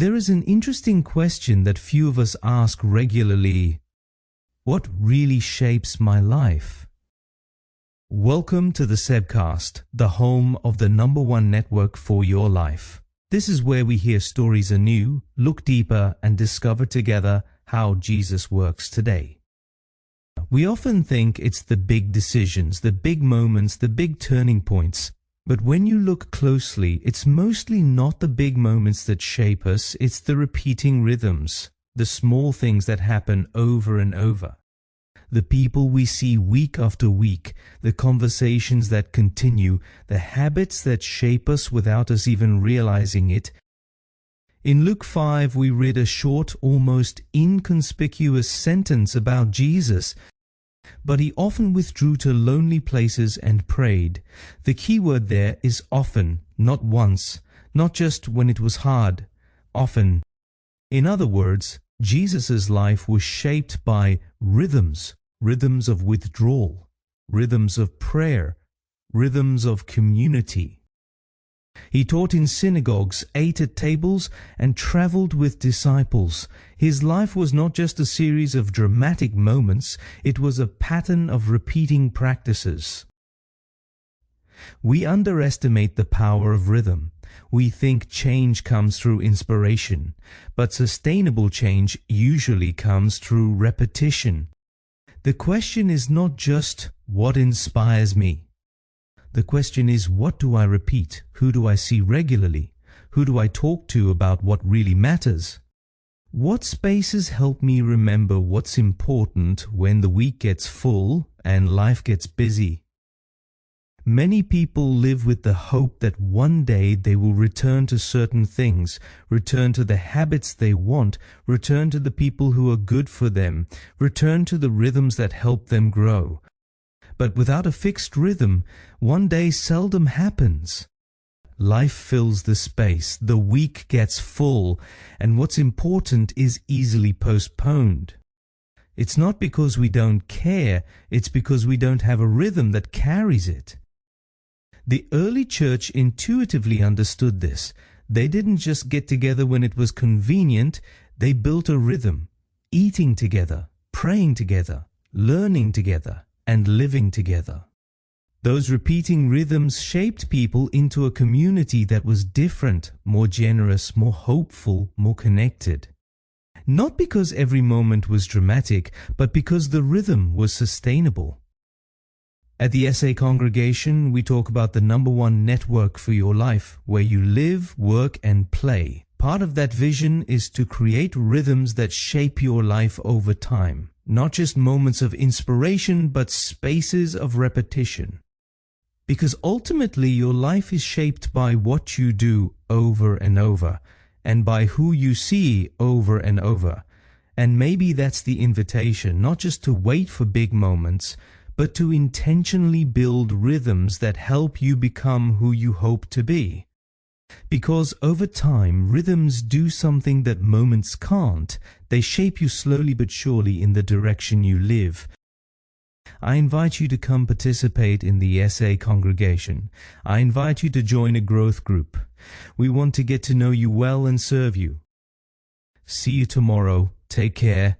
There is an interesting question that few of us ask regularly. What really shapes my life? Welcome to the Sebcast, the home of the #1 network for your life. This is where we hear stories anew, look deeper, and discover together how Jesus works today. We often think it's the big decisions, the big moments, the big turning points. But when you look closely, it's mostly not the big moments that shape us, it's the repeating rhythms, the small things that happen over and over. The people we see week after week, the conversations that continue, the habits that shape us without us even realizing it. In Luke 5, we read a short, almost inconspicuous sentence about Jesus. But he often withdrew to lonely places and prayed. The key word there is often, not once, not just when it was hard, often. In other words, Jesus' life was shaped by rhythms, rhythms of withdrawal, rhythms of prayer, rhythms of community. He taught in synagogues, ate at tables, and traveled with disciples. His life was not just a series of dramatic moments, it was a pattern of repeating practices. We underestimate the power of rhythm. We think change comes through inspiration, but sustainable change usually comes through repetition. The question is not just, what inspires me? The question is, what do I repeat? Who do I see regularly? Who do I talk to about what really matters? What spaces help me remember what's important when the week gets full and life gets busy? Many people live with the hope that one day they will return to certain things, return to the habits they want, return to the people who are good for them, return to the rhythms that help them grow. But without a fixed rhythm, one day seldom happens. Life fills the space, the week gets full, and what's important is easily postponed. It's not because we don't care, it's because we don't have a rhythm that carries it. The early church intuitively understood this. They didn't just get together when it was convenient, they built a rhythm, eating together, praying together, learning together, and living together. Those repeating rhythms shaped people into a community that was different, more generous, more hopeful, more connected. Not because every moment was dramatic, but because the rhythm was sustainable. At the SA congregation, we talk about the #1 network for your life, where you live, work, and play. Part of that vision is to create rhythms that shape your life over time. Not just moments of inspiration, but spaces of repetition. Because ultimately your life is shaped by what you do over and over, and by who you see over and over. And maybe that's the invitation, not just to wait for big moments, but to intentionally build rhythms that help you become who you hope to be. Because over time, rhythms do something that moments can't. They shape you slowly but surely in the direction you live. I invite you to come participate in the SA congregation. I invite you to join a growth group. We want to get to know you well and serve you. See you tomorrow. Take care.